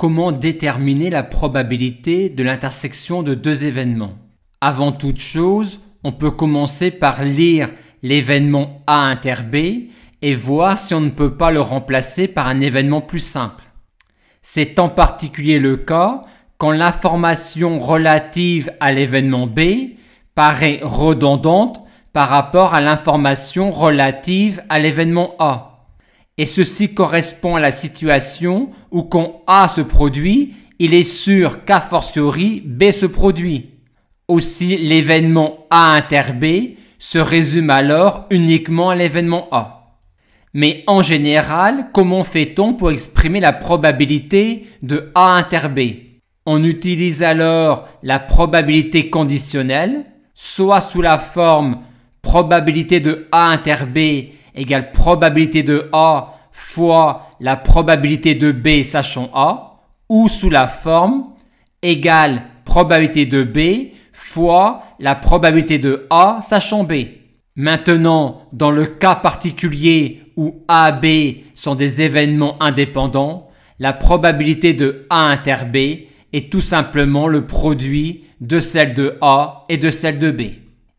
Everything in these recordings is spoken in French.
Comment déterminer la probabilité de l'intersection de deux événements? Avant toute chose, on peut commencer par lire l'événement A inter B et voir si on ne peut pas le remplacer par un événement plus simple. C'est en particulier le cas quand l'information relative à l'événement B paraît redondante par rapport à l'information relative à l'événement A. Et ceci correspond à la situation où quand A se produit, il est sûr qu'a fortiori B se produit. Aussi, l'événement A inter B se résume alors uniquement à l'événement A. Mais en général, comment fait-on pour exprimer la probabilité de A inter B? On utilise alors la probabilité conditionnelle, soit sous la forme probabilité de A inter B égale probabilité de A fois la probabilité de B sachant A, ou sous la forme égale probabilité de B fois la probabilité de A sachant B. Maintenant, dans le cas particulier où A et B sont des événements indépendants, la probabilité de A inter B est tout simplement le produit de celle de A et de celle de B.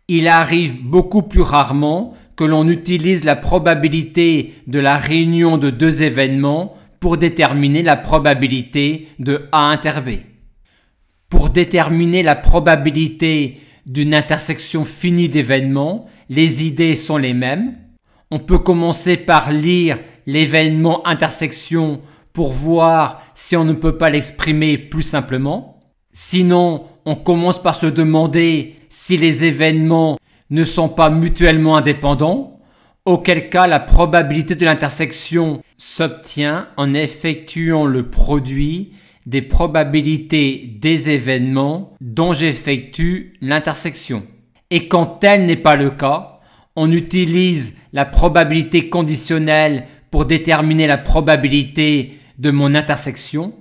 Il arrive beaucoup plus rarement que l'on utilise la probabilité de la réunion de deux événements pour déterminer la probabilité de A inter B. Pour déterminer la probabilité d'une intersection finie d'événements, les idées sont les mêmes. On peut commencer par lire l'événement intersection pour voir si on ne peut pas l'exprimer plus simplement. Sinon, on commence par se demander si les événements ne sont pas mutuellement indépendants, auquel cas la probabilité de l'intersection s'obtient en effectuant le produit des probabilités des événements dont j'effectue l'intersection. Et quand tel n'est pas le cas, on utilise la probabilité conditionnelle pour déterminer la probabilité de mon intersection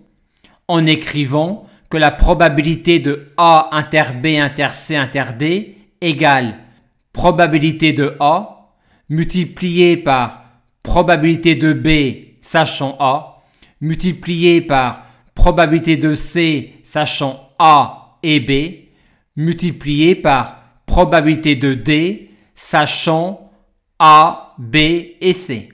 en écrivant que la probabilité de A inter B inter C inter D égale probabilité de A multiplié par probabilité de B sachant A multiplié par probabilité de C sachant A et B multiplié par probabilité de D sachant A, B et C.